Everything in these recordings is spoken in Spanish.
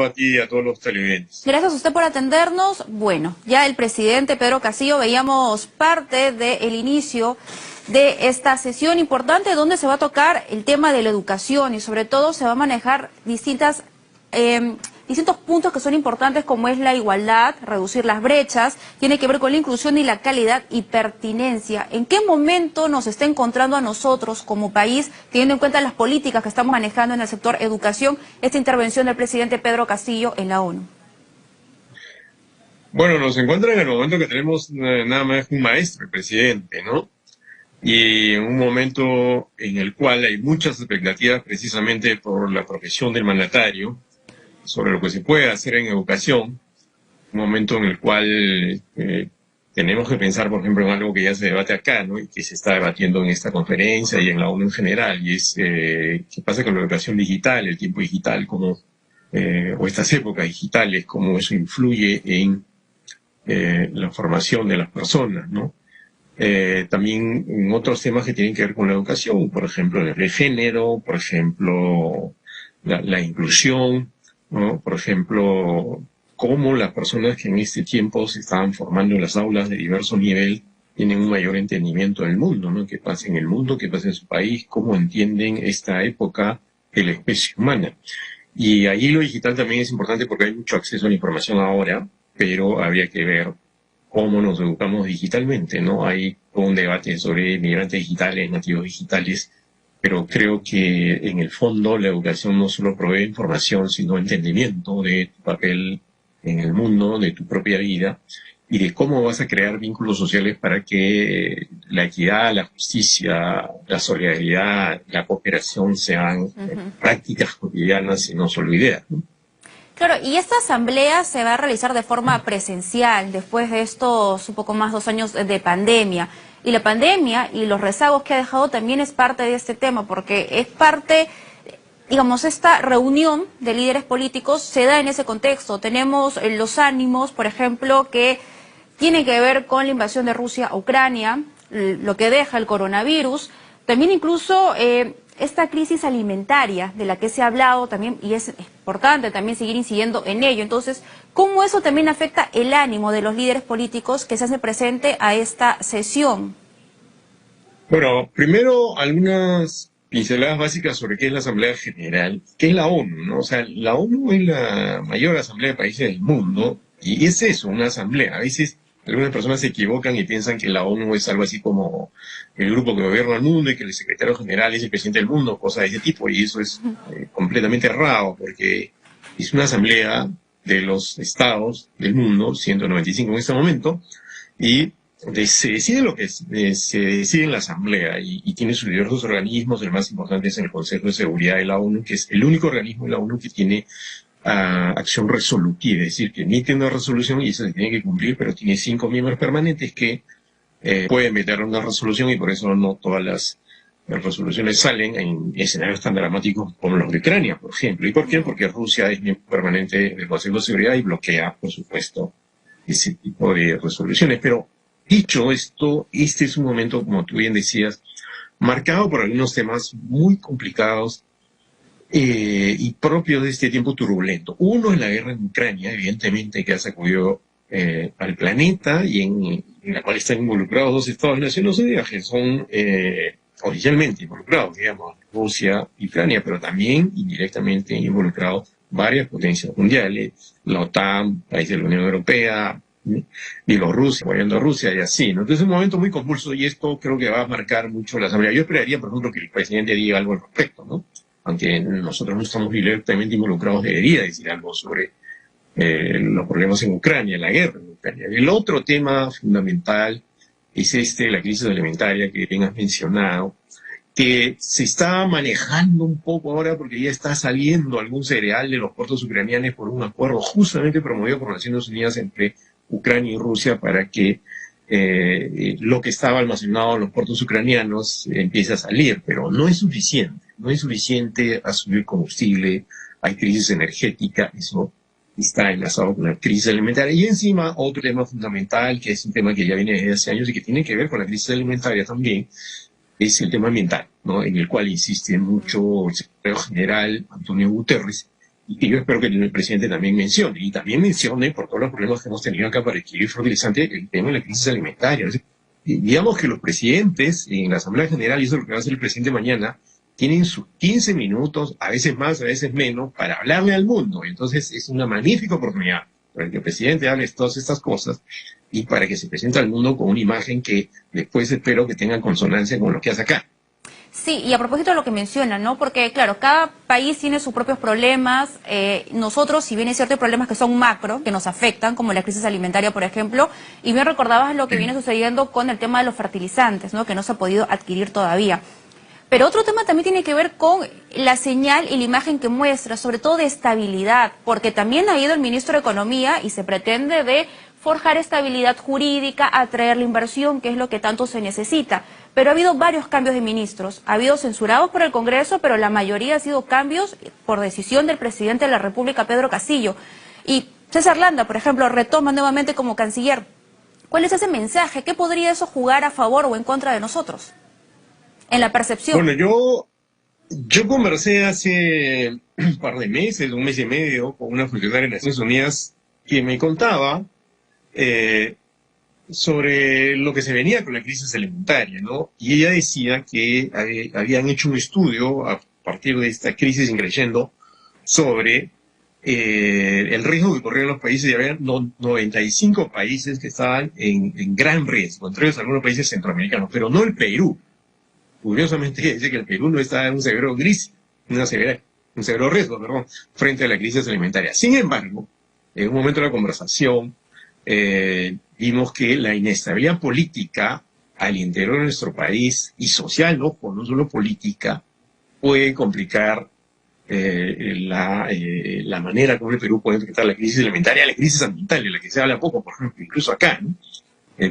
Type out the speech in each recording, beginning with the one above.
a ti y a todos los televidentes. Gracias a usted por atendernos. Bueno, ya el presidente Pedro Castillo veíamos parte del inicio de esta sesión importante donde se va a tocar el tema de la educación y sobre todo se va a manejar distintos puntos que son importantes como es la igualdad, reducir las brechas, tiene que ver con la inclusión y la calidad y pertinencia. ¿En qué momento nos está encontrando a nosotros como país, teniendo en cuenta las políticas que estamos manejando en el sector educación, esta intervención del presidente Pedro Castillo en la ONU? Bueno, nos encuentra en el momento que tenemos nada más un maestro, el presidente, ¿no? Y en un momento en el cual hay muchas expectativas precisamente por la profesión del mandatario, sobre lo que se puede hacer en educación, un momento en el cual tenemos que pensar, por ejemplo, en algo que ya se debate acá, ¿no? Y que se está debatiendo en esta conferencia y en la ONU en general, y es qué pasa con la educación digital, el tiempo digital, o estas épocas digitales, cómo eso influye en la formación de las personas, ¿no? También en otros temas que tienen que ver con la educación, por ejemplo, el género, por ejemplo, la inclusión, ¿no? Por ejemplo, cómo las personas que en este tiempo se estaban formando en las aulas de diverso nivel tienen un mayor entendimiento del mundo, ¿no? ¿Qué pasa en el mundo? ¿Qué pasa en su país? ¿Cómo entienden esta época de la especie humana? Y ahí lo digital también es importante porque hay mucho acceso a la información ahora, pero habría que ver cómo nos educamos digitalmente, ¿no? Hay un debate sobre migrantes digitales, nativos digitales, pero creo que en el fondo la educación no solo provee información, sino entendimiento de tu papel en el mundo, de tu propia vida, y de cómo vas a crear vínculos sociales para que la equidad, la justicia, la solidaridad, la cooperación sean prácticas cotidianas y no solo ideas, ¿no? Claro, y esta asamblea se va a realizar de forma presencial después de estos un poco más de 2 años de pandemia. Y la pandemia y los rezagos que ha dejado también es parte de este tema, porque es parte, digamos, esta reunión de líderes políticos se da en ese contexto. Tenemos los ánimos, por ejemplo, que tienen que ver con la invasión de Rusia a Ucrania, lo que deja el coronavirus, también incluso esta crisis alimentaria de la que se ha hablado también, y es importante también seguir incidiendo en ello. Entonces, ¿cómo eso también afecta el ánimo de los líderes políticos que se hacen presente a esta sesión? Bueno, primero algunas pinceladas básicas sobre qué es la Asamblea General, qué es la ONU, ¿no? O sea, la ONU es la mayor asamblea de países del mundo, y es eso, una asamblea. A veces algunas personas se equivocan y piensan que la ONU es algo así como el grupo que gobierna el mundo y que el secretario general es el presidente del mundo, cosas de ese tipo, y eso es completamente errado, porque es una asamblea de los estados del mundo, 195 en este momento, y se decide lo que se decide en la asamblea, y tiene sus diversos organismos. El más importante es en el Consejo de Seguridad de la ONU, que es el único organismo de la ONU que tiene acción resolutiva, es decir, que emite una resolución y esa se tiene que cumplir, pero tiene 5 miembros permanentes que pueden meter una resolución, y por eso no todas las resoluciones salen en escenarios tan dramáticos como los de Ucrania, por ejemplo. ¿Y por qué? Porque Rusia es miembro permanente del Consejo de Seguridad y bloquea, por supuesto, ese tipo de resoluciones. Pero dicho esto, este es un momento, como tú bien decías, marcado por algunos temas muy complicados y propios de este tiempo turbulento. Uno es la guerra en Ucrania, evidentemente, que ha sacudido al planeta y en la cual están involucrados 2 estados de Naciones Unidas que son oficialmente involucrados, digamos, Rusia y Ucrania, pero también indirectamente involucrados varias potencias mundiales, la OTAN, países de la Unión Europea, Bielorrusia, apoyando a Rusia y así, ¿no? Entonces es un momento muy convulso y esto creo que va a marcar mucho la asamblea. Yo esperaría, por ejemplo, que el presidente diga algo al respecto, ¿no? Aunque nosotros no estamos directamente involucrados, debería decir algo sobre los problemas en Ucrania, la guerra en Ucrania. El otro tema fundamental es la crisis alimentaria que bien has mencionado, que se está manejando un poco ahora porque ya está saliendo algún cereal de los puertos ucranianos por un acuerdo justamente promovido por Naciones Unidas entre Ucrania y Rusia para que lo que estaba almacenado en los puertos ucranianos empiece a salir, pero no es suficiente. No es suficiente a subir combustible, hay crisis energética, eso está enlazado con la crisis alimentaria. Y encima, otro tema fundamental, que es un tema que ya viene desde hace años y que tiene que ver con la crisis alimentaria también, es el tema ambiental, ¿no? En el cual insiste mucho el secretario general Antonio Guterres, y que yo espero que el presidente también mencione, y también mencione, por todos los problemas que hemos tenido acá para adquirir fertilizante, el tema de la crisis alimentaria. Y digamos que los presidentes en la Asamblea General, y eso es lo que va a hacer el presidente mañana, tienen sus 15 minutos, a veces más, a veces menos, para hablarle al mundo. Entonces es una magnífica oportunidad para que el presidente hable todas estas cosas y para que se presente al mundo con una imagen que después espero que tenga consonancia con lo que hace acá. Sí, y a propósito de lo que mencionan, ¿no? Porque, claro, cada país tiene sus propios problemas. Nosotros, si bien es cierto, hay problemas que son macro, que nos afectan, como la crisis alimentaria, por ejemplo, y bien recordabas lo que viene sucediendo con el tema de los fertilizantes, ¿no? Que no se ha podido adquirir todavía. Pero otro tema también tiene que ver con la señal y la imagen que muestra, sobre todo de estabilidad, porque también ha ido el ministro de Economía y se pretende de forjar estabilidad jurídica, atraer la inversión, que es lo que tanto se necesita. Pero ha habido varios cambios de ministros, ha habido censurados por el Congreso, pero la mayoría ha sido cambios por decisión del presidente de la República, Pedro Castillo. Y César Landa, por ejemplo, retoma nuevamente como canciller. ¿Cuál es ese mensaje? ¿Qué podría eso jugar a favor o en contra de nosotros? En la percepción. Bueno, yo conversé hace un par de meses, un mes y medio, con una funcionaria de Naciones Unidas que me contaba sobre lo que se venía con la crisis alimentaria, ¿no? Y ella decía que habían hecho un estudio a partir de esta crisis increciendo sobre el riesgo que corrían los países, y había 95 países que estaban en gran riesgo, entre ellos algunos países centroamericanos, pero no el Perú. Curiosamente dice que el Perú no está en un severo riesgo, perdón, frente a la crisis alimentaria. Sin embargo, en un momento de la conversación, vimos que la inestabilidad política al interior de nuestro país, y social, no solo política, puede complicar la manera como el Perú puede enfrentar la crisis alimentaria, la crisis ambiental, de la que se habla poco, por ejemplo, incluso acá, ¿no?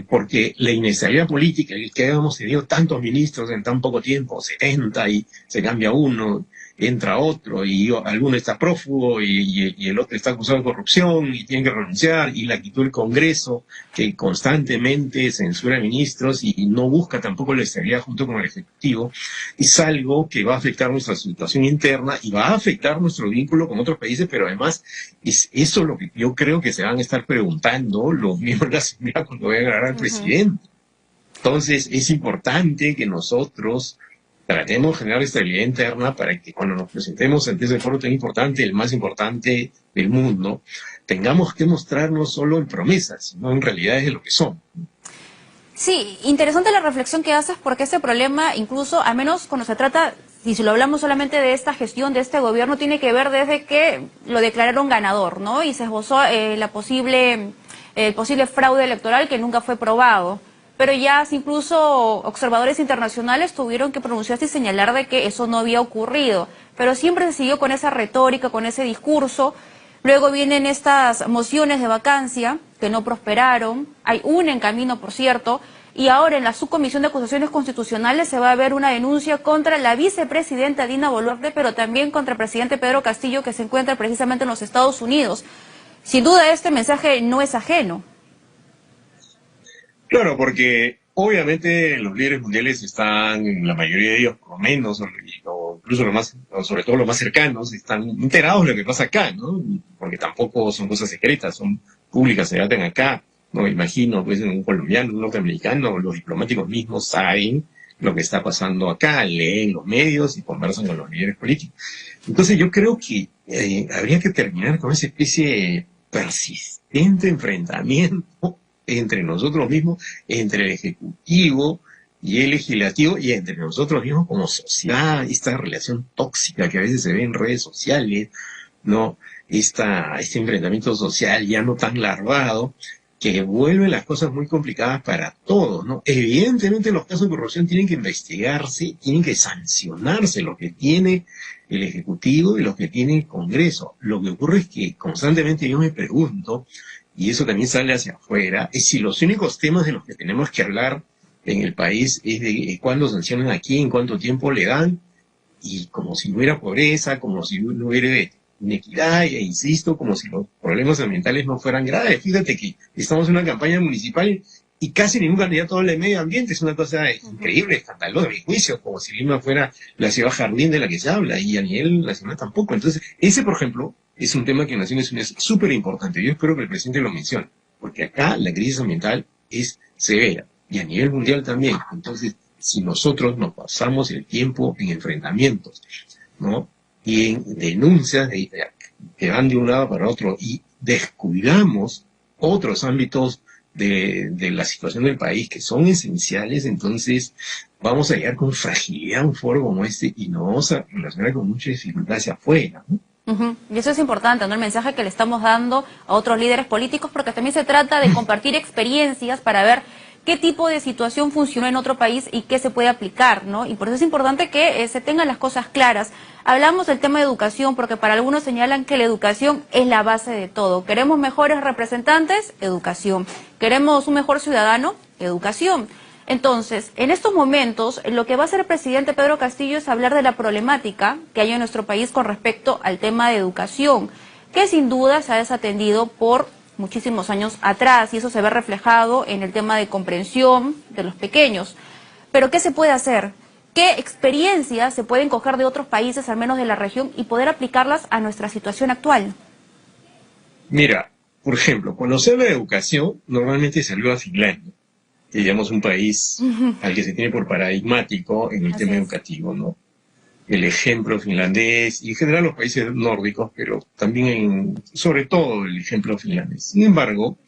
Porque la inestabilidad política, el que hemos tenido tantos ministros en tan poco tiempo, 70, y se cambia uno, entra otro, y alguno está prófugo, y el otro está acusado de corrupción, y tiene que renunciar, y la actitud del Congreso, que constantemente censura ministros y no busca tampoco la estabilidad junto con el Ejecutivo, es algo que va a afectar nuestra situación interna y va a afectar nuestro vínculo con otros países, pero además es eso lo que yo creo que se van a estar preguntando los miembros de la Asamblea cuando vayan a hablar al presidente. Entonces es importante que nosotros tratemos de generar estabilidad interna para que cuando nos presentemos ante ese foro tan importante, el más importante del mundo, tengamos que mostrarnos solo en promesas, sino en realidades de lo que son. Sí, interesante la reflexión que haces, porque ese problema, incluso, al menos cuando se trata, y si lo hablamos solamente de esta gestión, de este gobierno, tiene que ver desde que lo declararon ganador, ¿no? Y se esbozó el posible fraude electoral que nunca fue probado. Pero ya incluso observadores internacionales tuvieron que pronunciarse y señalar de que eso no había ocurrido. Pero siempre se siguió con esa retórica, con ese discurso. Luego vienen estas mociones de vacancia que no prosperaron. Hay una en camino, por cierto. Y ahora en la subcomisión de acusaciones constitucionales se va a ver una denuncia contra la vicepresidenta Dina Boluarte, pero también contra el presidente Pedro Castillo, que se encuentra precisamente en los Estados Unidos. Sin duda este mensaje no es ajeno. Claro, porque obviamente los líderes mundiales están, la mayoría de ellos, por lo menos, o incluso sobre todo los más cercanos, están enterados de lo que pasa acá, ¿no? Porque tampoco son cosas secretas, son públicas, se debaten acá. No me imagino, pues, un colombiano, un norteamericano, los diplomáticos mismos saben lo que está pasando acá, leen los medios y conversan con los líderes políticos. Entonces yo creo que habría que terminar con esa especie de persistente enfrentamiento entre nosotros mismos, entre el Ejecutivo y el Legislativo, y entre nosotros mismos como sociedad, esta relación tóxica que a veces se ve en redes sociales, ¿no? Este enfrentamiento social ya no tan larvado, que vuelve las cosas muy complicadas para todos, ¿no? Evidentemente los casos de corrupción tienen que investigarse, tienen que sancionarse, lo que tiene el Ejecutivo y lo que tiene el Congreso. Lo que ocurre es que constantemente yo me pregunto, y eso también sale hacia afuera, es si los únicos temas de los que tenemos que hablar en el país es de cuándo sancionan a quién, cuánto tiempo le dan, y como si no hubiera pobreza, como si no hubiera inequidad, e insisto, como si los problemas ambientales no fueran graves. Fíjate que estamos en una campaña municipal y casi ningún candidato habla de medio ambiente, es una cosa increíble, escandalosa, a mi juicio, como si Lima fuera la ciudad jardín de la que se habla, y a nivel nacional tampoco. Entonces, ese, por ejemplo, es un tema que en Naciones Unidas es súper importante. Yo espero que el presidente lo mencione, porque acá la crisis ambiental es severa y a nivel mundial también. Entonces, si nosotros nos pasamos el tiempo en enfrentamientos, ¿no? Y en denuncias que van de un lado para otro y descuidamos otros ámbitos de la situación del país que son esenciales, entonces vamos a llegar con fragilidad a un foro como este y nos vamos a relacionar con mucha dificultad hacia afuera, ¿no? Y eso es importante, ¿no? El mensaje que le estamos dando a otros líderes políticos, porque también se trata de compartir experiencias para ver qué tipo de situación funcionó en otro país y qué se puede aplicar, ¿no? Y por eso es importante que se tengan las cosas claras. Hablamos del tema de educación, porque para algunos señalan que la educación es la base de todo. ¿Queremos mejores representantes? Educación. ¿Queremos un mejor ciudadano? Educación. Entonces, en estos momentos, lo que va a hacer el presidente Pedro Castillo es hablar de la problemática que hay en nuestro país con respecto al tema de educación, que sin duda se ha desatendido por muchísimos años atrás, y eso se ve reflejado en el tema de comprensión de los pequeños. Pero, ¿qué se puede hacer? ¿Qué experiencias se pueden coger de otros países, al menos de la región, y poder aplicarlas a nuestra situación actual? Mira, por ejemplo, cuando se habla de educación, normalmente se habla a Finlandia, que digamos un país al que se tiene por paradigmático en el tema educativo, ¿no? El ejemplo finlandés y en general los países nórdicos, pero también sobre todo el ejemplo finlandés. Sin embargo,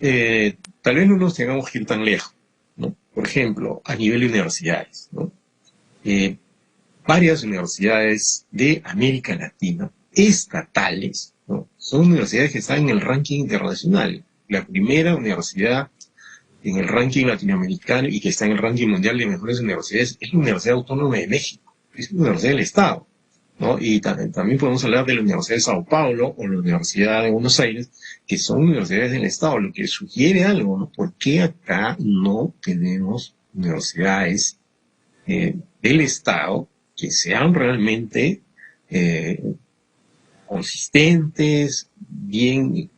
tal vez no nos tengamos que ir tan lejos, ¿no? Por ejemplo, a nivel de universidades, ¿no? Varias universidades de América Latina, estatales, ¿no? Son universidades que están en el ranking internacional. La primera universidad en el ranking latinoamericano y que está en el ranking mundial de mejores universidades es la Universidad Autónoma de México, es la Universidad del Estado, ¿no? Y también podemos hablar de la Universidad de Sao Paulo o la Universidad de Buenos Aires, que son universidades del Estado, lo que sugiere algo, ¿no? ¿Por qué acá no tenemos universidades del Estado que sean realmente consistentes, bien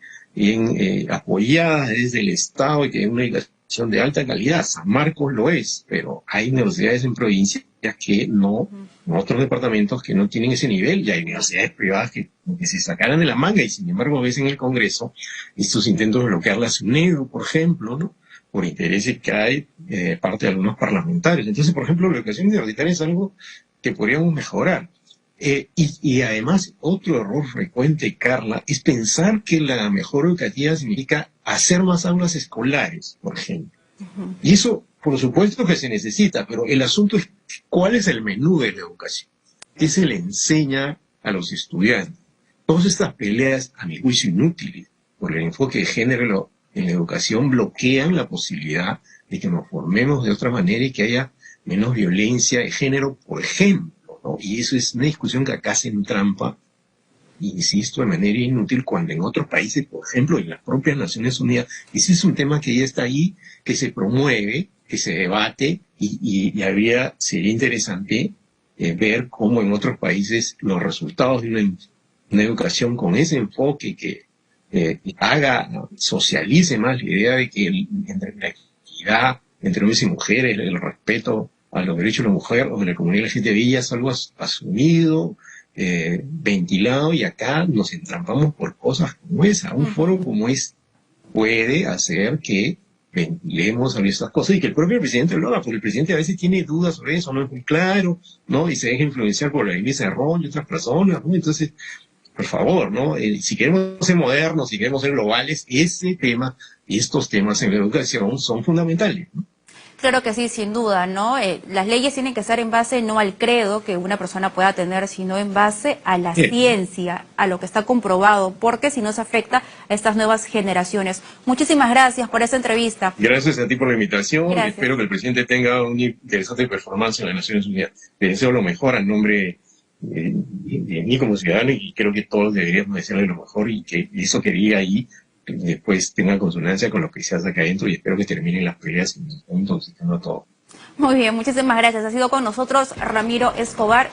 apoyadas desde el Estado y que hay una educación de alta calidad? San Marcos lo es, pero hay universidades en provincias que no, en otros departamentos que no tienen ese nivel, y hay universidades privadas que se sacaran de la manga, y sin embargo ves en el Congreso estos intentos de bloquear la SUNEDU, por ejemplo, ¿no? Por intereses que hay parte de algunos parlamentarios. Entonces, por ejemplo, la educación universitaria es algo que podríamos mejorar. Y además, otro error frecuente, Carla, es pensar que la mejora educativa significa hacer más aulas escolares, por ejemplo. Y eso, por supuesto que se necesita, pero el asunto es cuál es el menú de la educación. ¿Qué se le enseña a los estudiantes? Todas estas peleas, a mi juicio, inútiles, por el enfoque de género en la educación, bloquean la posibilidad de que nos formemos de otra manera y que haya menos violencia de género, por ejemplo, ¿no? Y eso es una discusión que acá se entrampa, insisto, de manera inútil, cuando en otros países, por ejemplo, en las propias Naciones Unidas, ese es un tema que ya está ahí, que se promueve, que se debate, y sería interesante ver cómo en otros países los resultados de una educación con ese enfoque que socialice más la idea de que entre la equidad entre hombres y mujeres, el respeto a los derechos de la mujer o de la comunidad LGTBI ya es algo asumido, ventilado, y acá nos entrampamos por cosas como esa. Un foro como este puede hacer que ventilemos sobre estas cosas y que el propio presidente lo haga, porque el presidente a veces tiene dudas sobre eso, no es muy claro, ¿no? Y se deja influenciar por la Iglesia de Ron y otras personas, ¿no? Entonces, por favor, ¿no? Si queremos ser modernos, si queremos ser globales, ese tema y estos temas en la educación son fundamentales, ¿no? Claro que sí, sin duda, ¿no? Las leyes tienen que ser en base no al credo que una persona pueda tener, sino en base a la ciencia, a lo que está comprobado, porque si no se afecta a estas nuevas generaciones. Muchísimas gracias por esta entrevista. Gracias a ti por la invitación. Gracias. Espero que el presidente tenga una interesante performance en las Naciones Unidas. Le deseo lo mejor al nombre de mí como ciudadano, y creo que todos deberíamos desearle lo mejor, y que eso que diga ahí después tenga consonancia con lo que se hace acá adentro, y espero que terminen las peleas y nos estén intoxicando a todos. Muy bien, muchísimas gracias. Ha sido con nosotros Ramiro Escobar.